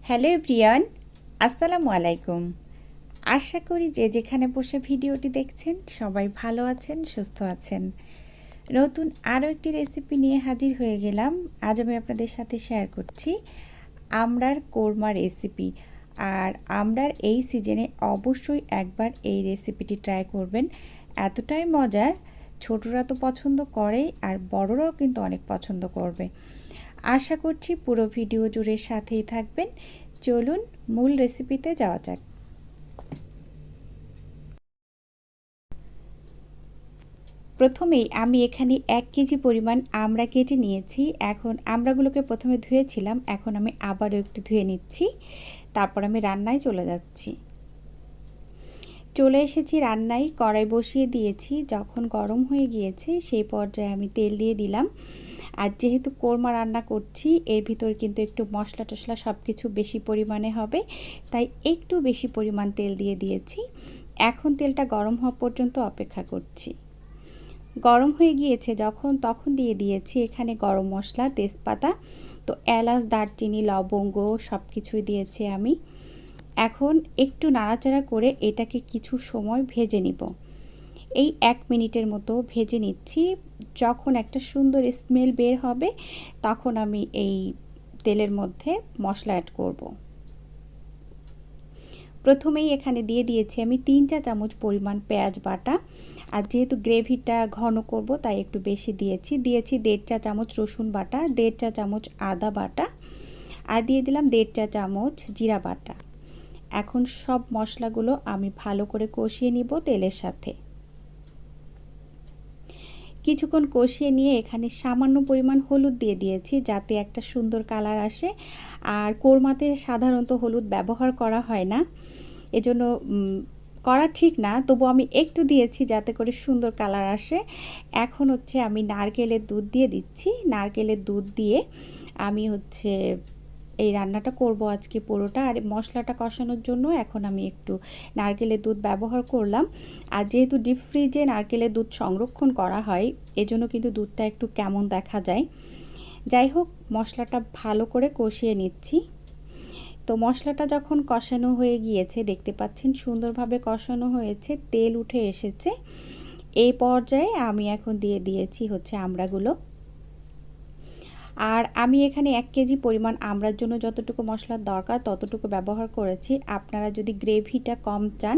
Hello everyone, আসসালামু আলাইকুম। আশা করি যে যেখানে বসে ভিডিওটি দেখছেন সবাই ভালো আছেন, সুস্থ আছেন। নতুন আরও একটি রেসিপি নিয়ে হাজির হয়ে গেলাম। আজ আমি আপনাদের সাথে শেয়ার করছি আমরার কোরমা রেসিপি। আর আমরার এই সিজনে অবশ্যই একবার এই রেসিপিটি ট্রাই করবেন। এতটাই মজার, ছোটরা তো পছন্দ করেই আর বড়রাও কিন্তু অনেক পছন্দ করবে। আশা করছি পুরো ভিডিও জুড়ে সাথেই থাকবেন। চলুন মূল রেসিপিতে যাওয়া যাক। প্রথমেই আমি এখানে 1 কেজি পরিমাণ আমড়া কেটে নিয়েছি। এখন আমড়াগুলোকে প্রথমে ধুয়েছিলাম, এখন আমি আবারও একটু ধুয়ে নিচ্ছি। তারপর আমি রান্নায় চলে যাচ্ছি। চলে এসেছি রান্নায়, কড়াই বসিয়ে দিয়েছি। যখন গরম হয়ে গিয়েছে সেই পর্যায়ে আমি তেল দিয়ে দিলাম। আর যেহেতু কোরমা রান্না করছি এর ভিতর কিন্তু একটু মশলা টশলা সব কিছু বেশি পরিমাণে হবে, তাই একটু বেশি পরিমাণ তেল দিয়ে দিয়েছি। এখন তেলটা গরম হওয়া পর্যন্ত অপেক্ষা করছি। গরম হয়ে গিয়েছে যখন, তখন দিয়ে দিয়েছি এখানে গরম মশলা, তেজপাতা, তো এলাচ, দারচিনি, লবঙ্গ সব কিছুই দিয়েছি আমি। এখন একটু নাড়াচাড়া করে এটাকে কিছু সময় ভেজে নিব। এই 1 মিনিটের মতো ভেজে নিচ্ছি। যখন একটা সুন্দর স্মেল বের হবে তখন আমি এই তেলের মধ্যে মশলা অ্যাড করব। প্রথমেই এখানে দিয়ে দিয়েছি আমি 3 চা চামচ পরিমাণ পেঁয়াজ বাটা। আর যেহেতু গ্রেভিটা ঘন করব তাই একটু বেশি দিয়েছি। 1.5 চা চামচ রসুন বাটা, 1.5 চা চামচ আদা বাটা, আর দিয়ে দিলাম 1.5 চা চামচ জিরা বাটা। এখন সব মশলাগুলো আমি ভালো করে কষিয়ে নিব তেলের সাথে। কিছুক্ষণ কষিয়ে নিয়ে এখানে সামান্য পরিমাণ হলুদ দিয়ে দিয়েছি যাতে একটা সুন্দর কালার আসে। আর কোরমাতে সাধারণত হলুদ ব্যবহার করা হয় না, এজন্য করা ঠিক না, তবু আমি একটু দিয়েছি যাতে করে সুন্দর কালার আসে। এখন হচ্ছে আমি নারকেলের দুধ দিয়ে দিচ্ছি। নারকেলের দুধ দিয়ে আমি এই রান্নাটা করব আজকে পুরোটা। আর মশলাটা কষানোর জন্য এখন আমি একটু নারকেলের দুধ ব্যবহার করলাম। আর যেহেতু ডিপ ফ্রিজে নারকেলের দুধ সংরক্ষণ করা হয় এজন্য কিন্তু দুধটা একটু কেমন দেখা যায়। যাই হোক, মশলাটা ভালো করে কষিয়ে নিচ্ছি। তো মশলাটা যখন কষানো হয়ে গিয়েছে, দেখতে পাচ্ছেন সুন্দরভাবে কষানো হয়েছে, তেল উঠে এসেছে। এই পর্যায়ে আমি এখন দিয়ে দিয়েছি আমড়াগুলো। আর আমি এখানে 1 কেজি পরিমাণ আমড়ার জন্য যতটুকু মশলার দরকার ততটুকু ব্যবহার করেছি। আপনারা যদি গ্রেভিটা কম চান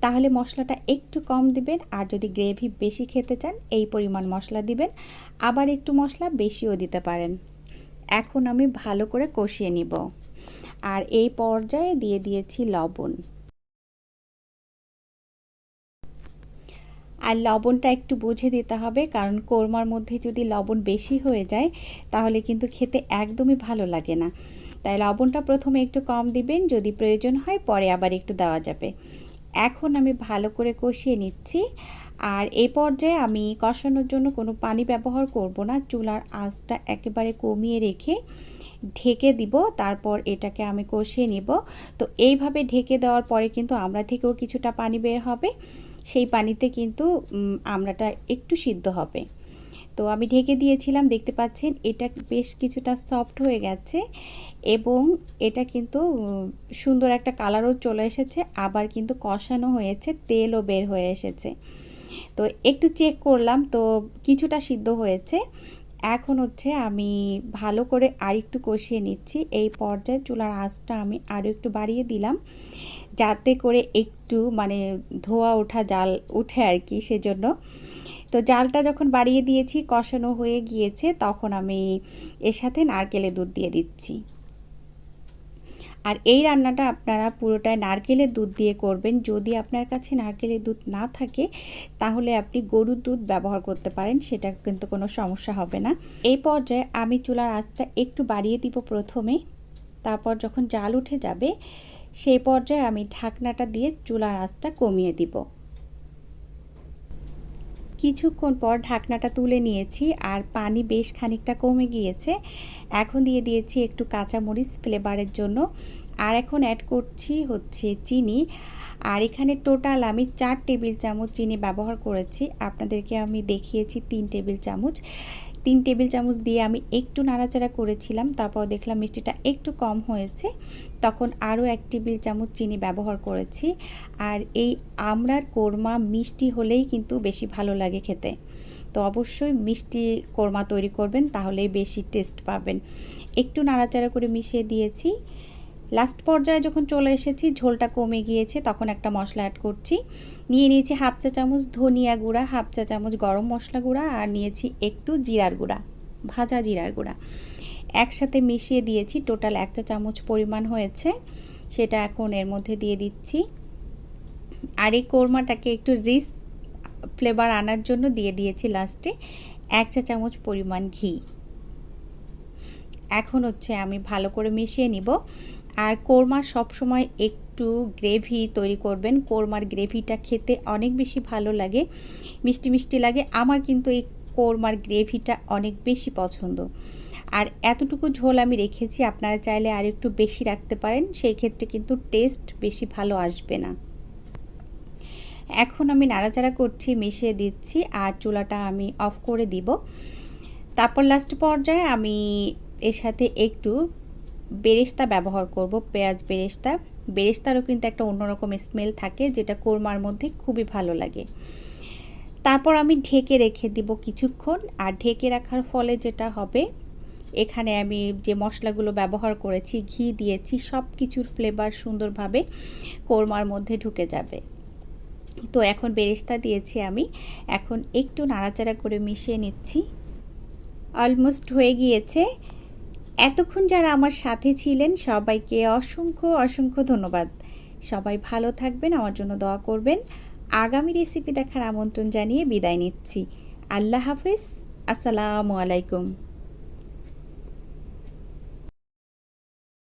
তাহলে মশলাটা একটু কম দিবেন, আর যদি গ্রেভি বেশি খেতে চান এই পরিমাণ মশলা দিবেন, আবার একটু মশলা বেশিও দিতে পারেন। এখন আমি ভালো করে কষিয়ে নিব। আর এই পর্যায়ে দিয়ে দিয়েছি লবণ। আর লবণটা একটু বুঝে দিতে হবে, কারণ কোরমার মধ্যে যদি লবণ বেশি হয়ে যায় তাহলে কিন্তু খেতে একদমই ভালো লাগে না। তাই লবণটা প্রথমে একটু কম দিবেন, যদি প্রয়োজন হয় পরে আবার একটু দেওয়া যাবে। এখন আমি ভালো করে কষিয়ে নিচ্ছি। আর এই পর্যায়ে আমি কষানোর জন্য কোনো পানি ব্যবহার করব না, চুলার আঁচটা একেবারে কমিয়ে রেখে ঢেকে দিব। তারপর এটাকে আমি কষিয়ে নিব। তো এইভাবে ঢেকে দেওয়ার পরে কিন্তু আমড়া থেকেও কিছুটা পানি বের হবে, সেই পানিতে কিন্তু আমড়াটা একটু সিদ্ধ হবে। তো আমি ঢেকে দিয়েছিলাম, দেখতে পাচ্ছেন এটা বেশ কিছুটা সফট হয়ে গেছে এবং এটা কিন্তু সুন্দর একটা কালারও চলে এসেছে, আবার কিন্তু কষানো হয়েছে, তেলও বের হয়ে এসেছে। তো একটু চেক করলাম, তো কিছুটা সিদ্ধ হয়েছে। এখন আমি ভালো করে আরেকটু কষিয়ে নিচ্ছি। এই পর্যায়ে চুলার আঁচটা আমি আরও একটু বাড়িয়ে দিলাম যাতে করে একটু ধোয়া ওঠা জাল উঠে আর কি, সেজন্য। তো জালটা যখন বাড়িয়ে দিয়েছি, কষানো হয়ে গিয়েছে, তখন আমি এর সাথে নারকেলের দুধ দিয়ে দিচ্ছি। আর এই রান্নাটা আপনারা পুরোটাই নারকেলের দুধ দিয়ে করবেন। যদি আপনার কাছে নারকেলের দুধ না থাকে তাহলে আপনি গরুর দুধ ব্যবহার করতে পারেন, সেটা কিন্তু কোনো সমস্যা হবে না। এই পর্যায়ে আমি চুলার আঁচটা একটু বাড়িয়ে দিব প্রথমে, তারপর যখন জাল উঠে যাবে সেই পর্যায়ে আমি ঢাকনাটা দিয়ে চুলার আঁচটা কমিয়ে দিব। কিছুক্ষণ পর ঢাকনাটা তুলে নিয়েছি আর পানি বেশ খানিকটা কমে গিয়েছে। এখন দিয়ে দিয়েছি একটু কাঁচামরিচ ফ্লেভারের জন্য। আর এখন অ্যাড করছি চিনি। আর এখানে টোটাল আমি 4 টেবিল চামচ চিনি ব্যবহার করেছি, আপনাদেরকে আমি দেখিয়েছি 3 টেবিল চামচ। 3 টেবিল চামচ দিয়ে আমি একটু নাড়াচাড়া করেছিলাম, তারপর দেখলাম মিষ্টিটা একটু কম হয়েছে, তখন আরও 1 টেবিল চামচ চিনি ব্যবহার করেছি। আর এই আমড়ার কোরমা মিষ্টি হলেই কিন্তু বেশি ভালো লাগে খেতে, তো অবশ্যই মিষ্টি কোরমা তৈরি করবেন, তাহলেই বেশি টেস্ট পাবেন। একটু নাড়াচাড়া করে মিশিয়ে দিয়েছি। লাস্ট পর্যায়ে যখন চলে এসেছি, ঝোলটা কমে গিয়েছে, তখন একটা মশলা অ্যাড করছি। নিয়ে নিয়েছি 1/2 চা চামচ ধনিয়া গুঁড়া, 1/2 চা চামচ গরম মশলা গুঁড়া, আর নিয়েছি একটু জিরার গুঁড়া, ভাজা জিরার গুঁড়া। একসাথে মিশিয়ে দিয়েছি, টোটাল 1 চা চামচ পরিমাণ হয়েছে, সেটা এখন এর মধ্যে দিয়ে দিচ্ছি। আর এই কোরমাটাকে একটু রিচ ফ্লেভার আনার জন্য দিয়ে দিয়েছি লাস্টে 1 চা চামচ পরিমাণ ঘি। এখন হচ্ছে আমি ভালো করে মিশিয়ে নিব। আর কোরমা সবসময় একটু গ্রেভি তৈরি করবেন, কোরমার গ্রেভিটা খেতে অনেক বেশি ভালো লাগে, মিষ্টি মিষ্টি লাগে। আমার কিন্তু এই কোরমার গ্রেভিটা অনেক বেশি পছন্দ। আর এতটুকু ঝোল আমি রেখেছি, আপনারা চাইলে আর একটু বেশি রাখতে পারেন, সেই ক্ষেত্রে কিন্তু টেস্ট বেশি ভালো আসবে না। এখন আমি নাড়াচাড়া করছি, মিশিয়ে দিচ্ছি, আর চুলাটা আমি অফ করে দিব। তারপর লাস্ট পর্যায়ে আমি এর সাথে একটু বেরেস্তা ব্যবহার করব, পেঁয়াজ বেরেস্তা। বেরেস্তারও কিন্তু একটা অন্যরকম স্মেল থাকে, যেটা কোরমার মধ্যে খুবই ভালো লাগে। তারপর আমি ঢেকে রেখে দিব কিছুক্ষণ। আর ঢেকে রাখার ফলে যেটা হবে, এখানে আমি যে মশলাগুলো ব্যবহার করেছি, ঘি দিয়েছি, সব কিছুর ফ্লেভার সুন্দরভাবে কোরমার মধ্যে ঢুকে যাবে। তো এখন বেরেস্তা দিয়েছি আমি, এখন একটু নাড়াচাড়া করে মিশিয়ে নিচ্ছি। অলমোস্ট হয়ে গিয়েছে। এতক্ষণ যারা আমার সাথে ছিলেন সবাইকে অসংখ্য অসংখ্য ধন্যবাদ। সবাই ভালো থাকবেন, আমার জন্য দোয়া করবেন। আগামী রেসিপি দেখার আমন্ত্রণ জানিয়ে বিদায় নিচ্ছি। আল্লাহ হাফেজ, আসসালামু আলাইকুম।